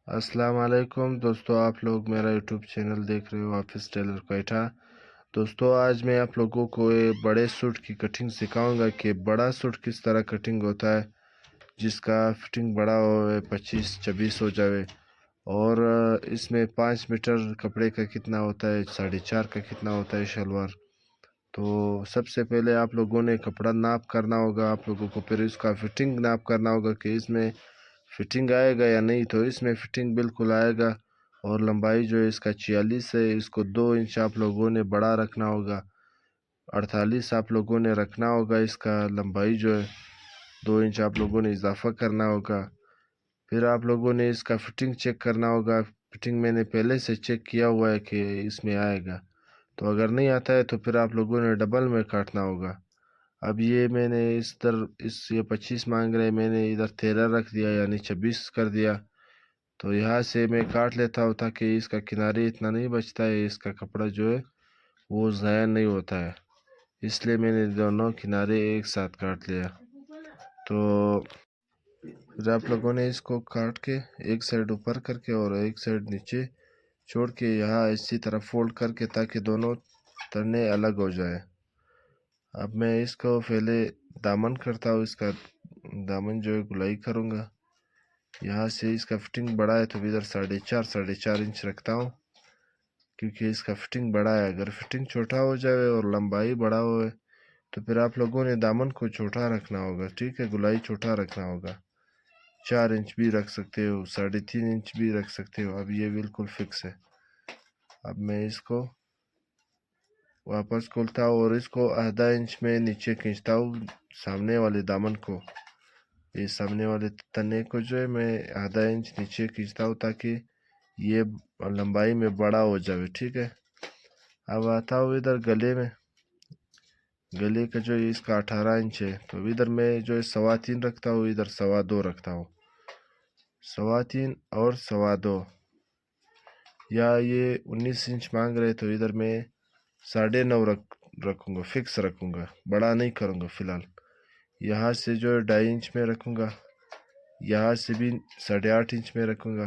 अस्सलाम वालेकुम दोस्तों, आप लोग मेरा यूट्यूब चैनल देख रहे हो ऑफिस टेलर कोयटा। दोस्तों, आज मैं आप लोगों को एक बड़े सूट की कटिंग सिखाऊंगा कि बड़ा सूट किस तरह कटिंग होता है, जिसका फिटिंग बड़ा हो 25-26 हो जाए। और इसमें 5 मीटर कपड़े का कितना होता है, 4.5 का कितना होता है शलवार। तो सबसे पहले आप लोगों ने कपड़ा नाप करना होगा आप लोगों को, फिर इसका फिटिंग नाप करना होगा कि इसमें फिटिंग आएगा या नहीं। तो इसमें फिटिंग बिल्कुल आएगा। और लंबाई जो है इसका 46 है, इसको 2 इंच आप लोगों ने बड़ा रखना होगा। 48 आप लोगों ने रखना होगा। इसका लंबाई जो है 2 इंच आप लोगों ने इजाफा करना होगा। फिर आप लोगों ने इसका फिटिंग चेक करना होगा। फिटिंग मैंने पहले से चेक किया हुआ है कि इसमें आएगा। तो अगर नहीं आता है तो फिर आप लोगों ने डबल में काटना होगा। अब ये मैंने ये 25 मांग रहे, मैंने इधर 13 रख दिया, यानी 26 कर दिया। तो यहाँ से मैं काट लेता हूँ ताकि इसका किनारे इतना नहीं बचता है, इसका कपड़ा जो है वो ज़ाया नहीं होता है। इसलिए मैंने दोनों किनारे एक साथ काट लिया। तो फिर आप लोगों ने इसको काट के एक साइड ऊपर करके और एक साइड नीचे छोड़ के यहाँ इसी तरह फोल्ड करके, ताकि दोनों तने अलग हो जाए। अब मैं इसको पहले दामन करता हूँ। इसका दामन जो है गुलाई करूँगा। यहाँ से इसका फिटिंग बड़ा है तो इधर 4.5 रखता हूँ, क्योंकि इसका फिटिंग बड़ा है। अगर फिटिंग छोटा हो जाए और लंबाई बड़ा हो तो फिर आप लोगों ने दामन को छोटा रखना होगा, ठीक है, गुलाई छोटा रखना होगा। 4 इंच भी रख सकते हो, 3.5 इंच भी रख सकते हो। अब ये बिल्कुल फिक्स है। अब मैं इसको वापस खोलता हूँ और इसको आधा इंच में नीचे खींचता हूँ सामने वाले दामन को। ये सामने वाले तने को जो है मैं आधा इंच नीचे खींचता हूँ ताकि ये लंबाई में बड़ा हो जाए, ठीक है। अब आता हूँ इधर गले में। गले का जो है इसका 18 इंच है, तो इधर मैं जो है 3.25 रखता हूँ, इधर 2.25 रखता हूँ। 3.25 और 2.25, या ये 19 इंच मांग रहे तो इधर मैं 9.5 रखूँगा, फिक्स रखूँगा, बड़ा नहीं करूँगा फ़िलहाल। यहाँ से जो है 2.5 इंच में रखूँगा, यहाँ से भी 8.5 इंच में रखूँगा।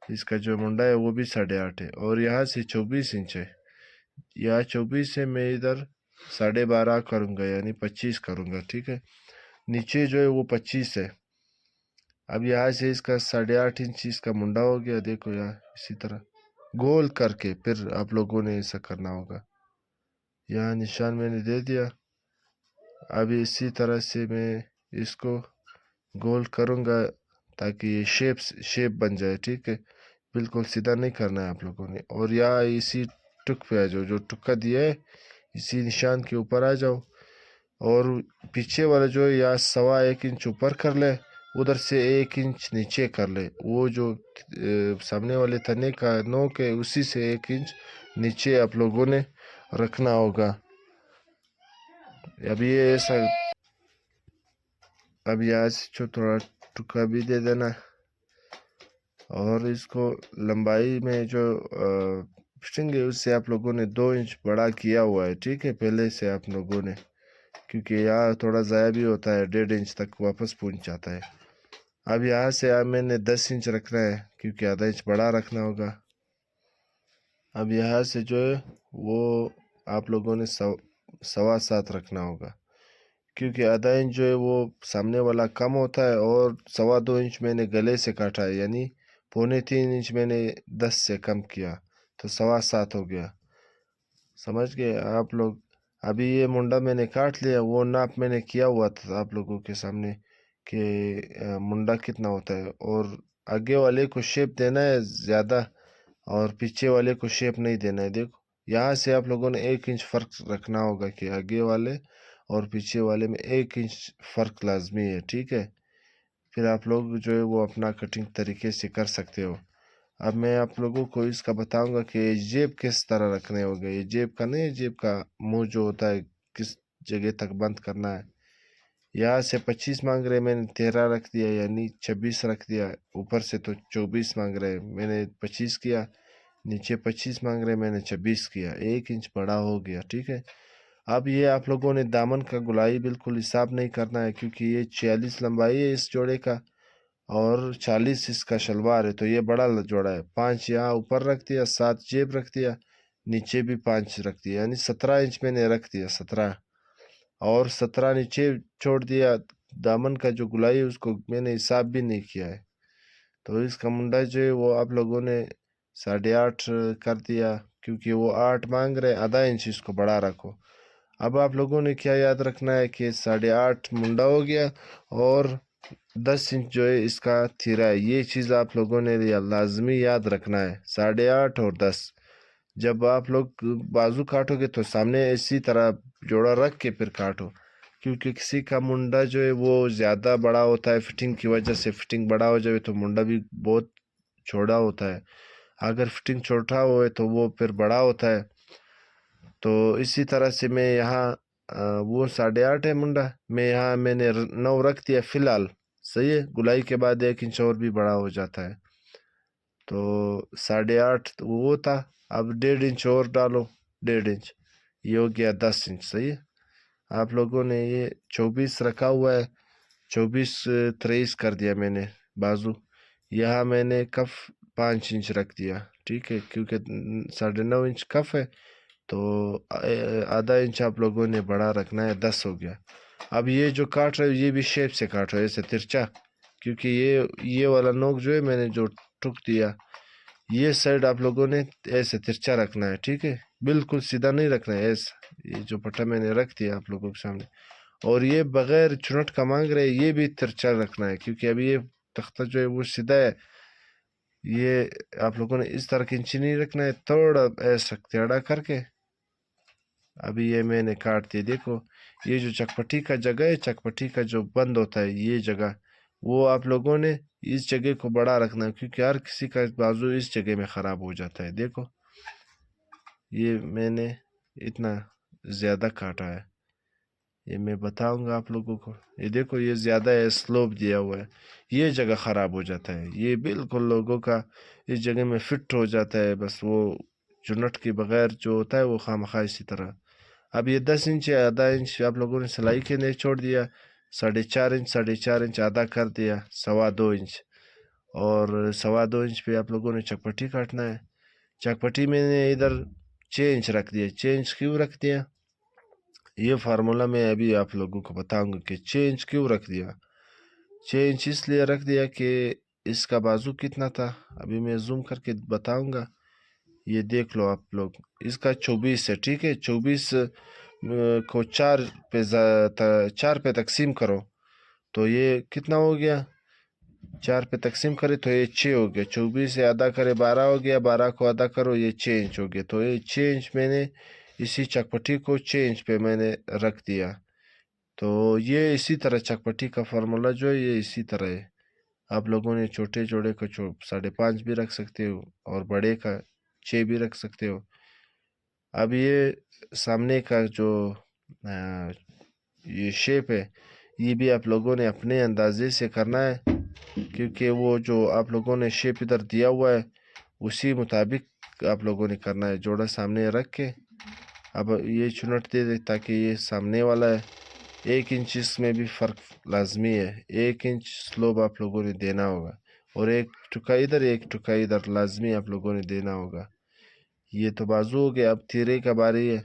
इसका जो मुंडा है वो भी 8.5 है, और यहाँ से 24 इंच है। यहाँ 24 से मैं इधर 12.5 करूँगा, यानी 25 करूँगा, ठीक है। नीचे जो है वो 25 है। अब यहाँ से इसका 8.5 इंच इसका मुंडा हो गया, देखो यहाँ इसी तरह गोल करके फिर आप लोगों ने ऐसा करना होगा। यहाँ निशान मैंने दे दिया। अब इसी तरह से मैं इसको गोल करूँगा ताकि ये शेप बन जाए, ठीक है। बिल्कुल सीधा नहीं करना है आप लोगों ने। और यहाँ इसी टुक पे आ जाओ, जो टुक्का दिया है इसी निशान के ऊपर आ जाओ। और पीछे वाला जो है यहाँ 1.25 इंच ऊपर कर ले, उधर से 1 इंच नीचे कर ले। वो जो सामने वाले तने का नोक है उसी से 1 इंच नीचे आप लोगों ने रखना होगा। अब ये ऐसा, अब यहाँ से थोड़ा टुकड़ा भी दे देना। और इसको लंबाई में जो फिटिंग है उससे आप लोगों ने 2 इंच बड़ा किया हुआ है, ठीक है, पहले से आप लोगों ने, क्योंकि यहाँ थोड़ा ज़ाया भी होता है, 1.5 इंच तक वापस पहुँच जाता है। अब यहाँ से अब मैंने 10 इंच रखना है, क्योंकि आधा इंच बड़ा रखना होगा। अब यहाँ से जो है वो आप लोगों ने 7.25 रखना होगा, क्योंकि आधा इंच जो है वो सामने वाला कम होता है। और 2.25 इंच मैंने गले से काटा है, यानी 3.25 इंच मैंने 10 से कम किया, तो 7.25 हो गया। समझ गए आप लोग। अभी ये मुंडा मैंने काट लिया, वो नाप मैंने किया हुआ था आप लोगों के सामने कि मुंडा कितना होता है। और आगे वाले को शेप देना है ज़्यादा, और पीछे वाले को शेप नहीं देना है। देखो यहाँ से आप लोगों ने 1 इंच फ़र्क रखना होगा कि आगे वाले और पीछे वाले में 1 इंच फ़र्क लाजमी है, ठीक है। फिर आप लोग जो है वो अपना कटिंग तरीके से कर सकते हो। अब मैं आप लोगों को इसका बताऊंगा कि जेब किस तरह रखने होंगे। ये जेब का नहीं, जेब का मुंह जो होता है किस जगह तक बंद करना है। यहाँ से 25 मांग रहे, मैंने 13 रख दिया, यानी 26 रख दिया। ऊपर से तो 24 मांग रहे, मैंने 25 किया। नीचे 25 मांग रहे, मैंने 26 किया, 1 इंच बड़ा हो गया, ठीक है। अब ये आप लोगों ने दामन का गुलाई बिल्कुल हिसाब नहीं करना है, क्योंकि ये 46 लंबाई है इस जोड़े का, और 40 इसका शलवार है, तो ये बड़ा जोड़ा है। 5 यहाँ ऊपर रख दिया, 7 जेब रख दिया, नीचे भी 5 रख दिया, यानी 17 इंच मैंने रख दिया, 17। और 17 नीचे छोड़ दिया। दामन का जो गुलाई है उसको मैंने हिसाब भी नहीं किया है, तो इसका मुंडा जो है वो आप लोगों ने 8.5 कर दिया, क्योंकि वो 8 मांग रहे हैं, आधा इंच इसको बढ़ा रखो। अब आप लोगों ने क्या याद रखना है कि 8.5 मुंडा हो गया और 10 इंच जो है इसका थीरा है। ये चीज़ आप लोगों ने लाजमी याद रखना है, 8.5 और 10। जब आप लोग बाजू काटोगे तो सामने इसी तरह जोड़ा रख के फिर काटो, क्योंकि किसी का मुंडा जो है वो ज़्यादा बड़ा होता है, फिटिंग की वजह से फिटिंग बड़ा हो जाए तो मुंडा भी बहुत छोटा होता है। अगर फिटिंग छोटा हो तो वो फिर बड़ा होता है। तो इसी तरह से मैं यहाँ वो 8.5 है मुंडा, मैं यहाँ मैंने 9 रख दिया फिलहाल। सही है, गुलाई के बाद 1 इंच और भी बड़ा हो जाता है। तो 8.5 तो वो था, अब 1.5 इंच और डालो, 1.5 इंच, ये हो गया 10 इंच। सही है, आप लोगों ने ये 24 रखा हुआ है, 24 23 कर दिया मैंने बाजू। यहाँ मैंने कफ 5 इंच रख दिया, ठीक है, क्योंकि 9.5 इंच कफ है, तो आधा इंच आप लोगों ने बड़ा रखना है, 10 हो गया। अब ये जो काट रहे हो ये भी शेप से काट रहे हो, ऐसे तिरछा, क्योंकि ये वाला नोक जो है मैंने जो ठुक दिया, ये साइड आप लोगों ने ऐसे तिरछा रखना है, ठीक है, बिल्कुल सीधा नहीं रखना है, ऐसा। ये जो पट्टा मैंने रख दिया आप लोगों के सामने, और ये बगैर चुनट का मांग रहे ये भी तिरछा रखना है, क्योंकि अभी ये तख्ता जो है वो सीधा है। ये आप लोगों ने इस तरह इंची नहीं रखना है, थोड़ा ऐसा टेढ़ा करके। अभी ये मैंने काट दिया, देखो ये जो चकपटी का जगह है, चकपटी का जो बंद होता है ये जगह, वो आप लोगों ने इस जगह को बड़ा रखना है, क्योंकि हर किसी का बाजू इस जगह में ख़राब हो जाता है। देखो ये मैंने इतना ज़्यादा काटा है, ये मैं बताऊंगा आप लोगों को। ये देखो ये ज़्यादा है, स्लोप दिया हुआ है, ये जगह ख़राब हो जाता है, ये बिल्कुल लोगों का इस जगह में फिट हो जाता है, बस वो चुनट के बगैर जो होता है वो खामखा इसी तरह। अब ये 10 इंच है, आधा इंच आप लोगों ने सिलाई के लिए छोड़ दिया, 4.5 इंच, 4.5 इंच आधा कर दिया, 2.25 इंच। और 2.25 इंच पे आप लोगों ने चकपटी काटना है। चकपटी मैंने इधर 6 इंच रख दिया। 6 इंच क्यों रख दिया, ये फार्मूला मैं अभी आप लोगों को बताऊंगा कि 6 इंच क्यों रख दिया। 6 इंच इसलिए रख दिया कि इसका बाजू कितना था, अभी मैं जूम करके बताऊंगा। ये देख लो आप लोग, इसका 24 है, ठीक है। 24 को 4 पे तकसीम करो तो ये कितना हो गया, 4 पे तकसीम करे तो ये 6 हो गया। 24 से आधा करे 12 हो गया, 12 को आधा करो ये 6 इंच हो गया। तो ये 6 इंच मैंने इसी चकपटी को 6 इंच पे मैंने रख दिया। तो ये इसी तरह चकपटी का फार्मूला जो है ये इसी तरह है। आप लोगों ने छोटे जोड़े को 5.5 भी रख सकते हो और बड़े का 6 भी रख सकते हो। अब ये सामने का जो ये शेप है ये भी आप लोगों ने अपने अंदाजे से करना है, क्योंकि वो जो आप लोगों ने शेप इधर दिया हुआ है उसी मुताबिक आप लोगों ने करना है, जोड़ा सामने रख के। अब ये चुनट दे दे ताकि ये सामने वाला है। 1 इंच इसमें भी फ़र्क लाजमी है, 1 इंच स्लोप आप लोगों ने देना होगा, और एक टुका इधर एक टुका इधर लाजमी आप लोगों ने देना होगा। ये तो बाजू हो गया, अब तीरे का बारी है।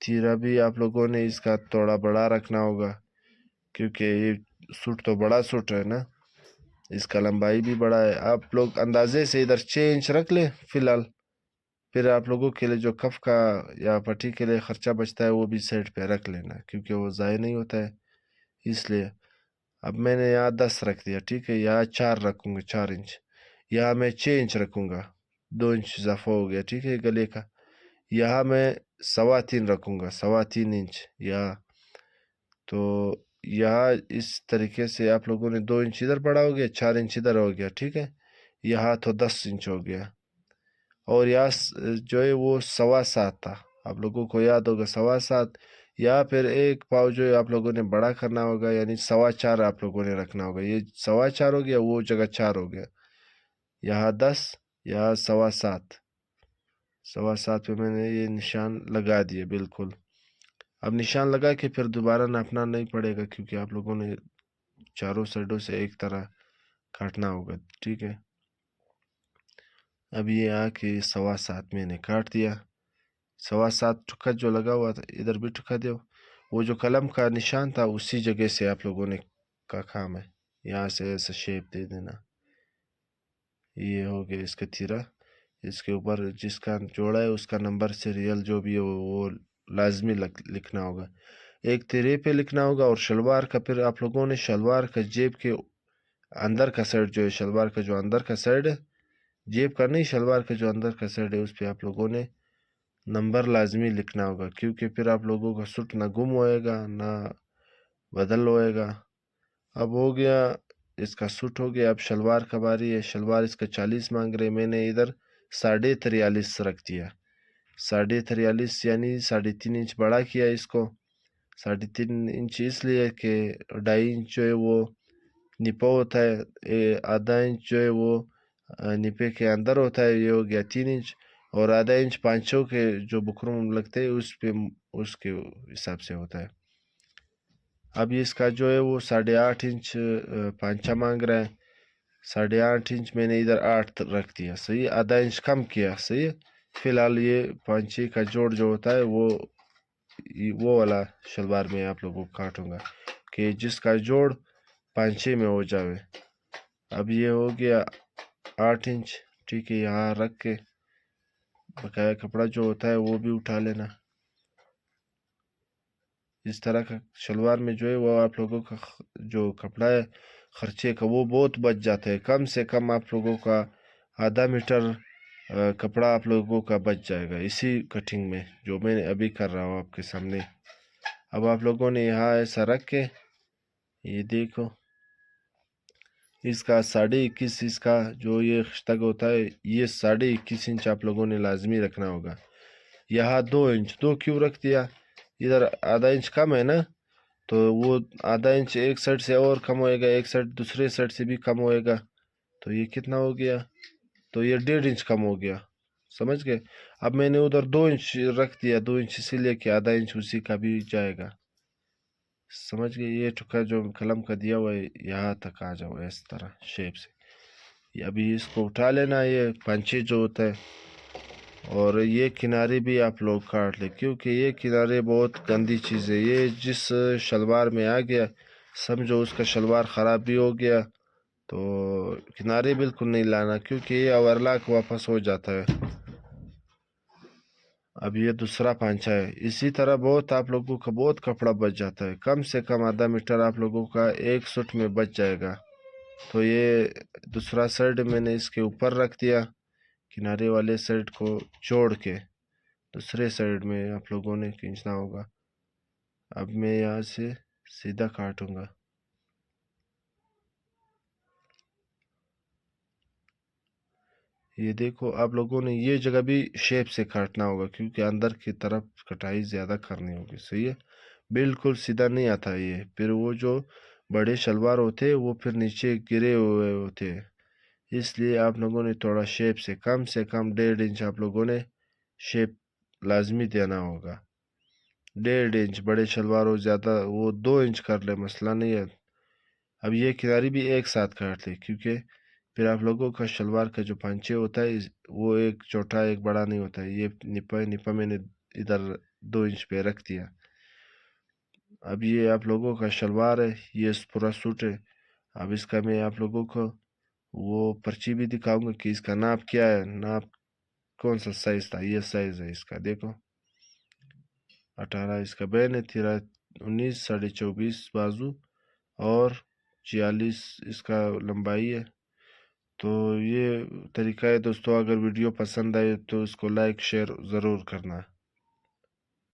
तीरा भी आप लोगों ने इसका थोड़ा बड़ा रखना होगा, क्योंकि ये सूट तो बड़ा सूट है ना, इसका लंबाई भी बड़ा है। आप लोग अंदाजे से इधर 6 इंच रख ले फिलहाल, फिर आप लोगों के लिए जो कफ का या पट्टी के लिए खर्चा बचता है वो भी साइड पे रख लेना, क्योंकि वो ज़ाय नहीं होता है इसलिए। अब मैंने यहाँ 10 रख दिया, ठीक है, यहाँ 4 रखूँगा, 4 इंच। यहाँ मैं 6 इंच रखूँगा, 2 इंच इजाफा हो गया, ठीक है, गले का। यहाँ मैं 3.25 रखूँगा, 3.25 इंच यहाँ। तो यहाँ इस तरीके से आप लोगों ने 2 इंच इधर बढ़ा हो गया, 4 इंच इधर हो गया, ठीक है। यहाँ तो 10 इंच हो गया, और यहाँ जो है वो 7.25 था, आप लोगों को याद होगा 7.25। या फिर एक पाव जो है आप लोगों ने बड़ा करना होगा, यानी 4.25 आप लोगों ने रखना होगा। ये 4.25 हो गया, वो जगह 4 हो गया। यहाँ 10, यहाँ 7.25, 7.25 पे मैंने ये निशान लगा दिए बिल्कुल। अब निशान लगा के फिर दोबारा नापना नहीं पड़ेगा, क्योंकि आप लोगों ने चारों साइडों से एक तरह काटना होगा। ठीक है, अब ये आके 7.25 मैंने काट दिया। 7.25 टुका जो लगा हुआ था इधर भी टुका दो। वो जो कलम का निशान था उसी जगह से आप लोगों ने का काम है, यहाँ से ऐसा शेप दे देना। ये हो गया इसका तीरा। इसके ऊपर जिसका जोड़ा है उसका नंबर सीरियल जो भी है वो लाजमी लिखना होगा। एक तिरे पे लिखना होगा। और शलवार का फिर आप लोगों ने शलवार का जेब के अंदर का साइड जो है, शलवार का जो अंदर का साइड है, जेब का नहीं, शलवार का जो अंदर का साइड है, उस पर आप लोगों ने नंबर लाजमी लिखना होगा, क्योंकि फिर आप लोगों का सूट ना गुम होएगा ना बदल होएगा। अब हो गया इसका सूट हो गया। अब शलवार का बारी है। शलवार इसका 40 मांग रहे, मैंने इधर 43.5 रख दिया। 43.5 यानी 3.5 इंच बड़ा किया इसको। 3.5 इंच इसलिए कि 2.5 इंच जो है वो निपा होता है, आधा इंच जो है वो निपे के अंदर होता है, ये हो गया 3 इंच। और आधा इंच पाँचों के जो बुकरम लगते हैं उस पे उसके हिसाब से होता है। अब इसका जो है वो 8.5 इंच पांचा मांग रहा है। 8.5 इंच मैंने इधर 8 रख दिया, सही, आधा इंच कम किया, सही है। फिलहाल ये पांचे का जोड़ जो होता है वो वाला शलवार में आप लोगों को काटूंगा कि जिसका जोड़ पांचे में हो जाए। अब ये हो गया 8 इंच। ठीक है, यहाँ रख के बकाया कपड़ा जो होता है वो भी उठा लेना। इस तरह का शलवार में जो है वो आप लोगों का जो कपड़ा है खर्चे का वो बहुत बच जाता है। कम से कम आप लोगों का आधा मीटर कपड़ा आप लोगों का बच जाएगा इसी कटिंग में जो मैं अभी कर रहा हूँ आपके सामने। अब आप लोगों ने यहाँ ऐसा रख के ये देखो, इसका 21.5 इसका जो ये खिश्तक होता है ये 21.5 इंच आप लोगों ने लाजमी रखना होगा। यहाँ 2 इंच, दो क्यों रख दिया, इधर आधा इंच कम है ना, तो वो आधा इंच एक साइड से और कम होएगा, एक साइड दूसरे साइड से भी कम होएगा, तो ये कितना हो गया, तो ये 1.5 इंच कम हो गया, समझ गए। अब मैंने उधर 2 इंच रख दिया, 2 इंच इसीलिए कि आधा इंच उसी का भी जाएगा, समझ गए। ये टुकड़ा जो कलम का दिया हुआ है यहाँ तक आ जाओ इस तरह शेप से। अभी इसको उठा लेना, ये पंचे जो होता है, और ये किनारे भी आप लोग काट ले, क्योंकि ये किनारे बहुत गंदी चीज़ है। ये जिस शलवार में आ गया समझो उसका शलवार ख़राब भी हो गया, तो किनारे बिल्कुल नहीं लाना, क्योंकि ये ओवरलॉक वापस हो जाता है। अब ये दूसरा पांचा है। इसी तरह बहुत आप लोगों का बहुत कपड़ा बच जाता है, कम से कम आधा मीटर आप लोगों का एक सूट में बच जाएगा। तो ये दूसरा साइड मैंने इसके ऊपर रख दिया, किनारे वाले साइड को जोड़ के दूसरे साइड में आप लोगों ने खींचना होगा। अब मैं यहाँ से सीधा काटूंगा। ये देखो आप लोगों ने ये जगह भी शेप से काटना होगा, क्योंकि अंदर की तरफ कटाई ज़्यादा करनी होगी, सही है। बिल्कुल सीधा नहीं आता ये, फिर वो जो बड़े शलवार होते हैं वो फिर नीचे गिरे हुए होते हैं, इसलिए आप लोगों ने थोड़ा शेप से कम 1.5 इंच आप लोगों ने शेप लाजमी देना होगा। 1.5 इंच बड़े शलवार हो, ज़्यादा वो 2 इंच कर ले, मसला नहीं है। अब ये किनारी भी एक साथ काट ले, क्योंकि फिर आप लोगों का शलवार का जो पांचे होता है वो एक छोटा एक बड़ा नहीं होता है। ये निपा निपा मैंने इधर 2 इंच पे रख दिया। अब ये आप लोगों का शलवार है, ये पूरा सूट है। अब इसका मैं आप लोगों को वो पर्ची भी दिखाऊंगा कि इसका नाप क्या है, नाप कौन सा साइज था, ये साइज है इसका, देखो 18 इसका बैन है, 13 19 24.5 बाजू और 46 इसका लंबाई है। तो ये तरीका है दोस्तों। अगर वीडियो पसंद आए तो इसको लाइक शेयर ज़रूर करना।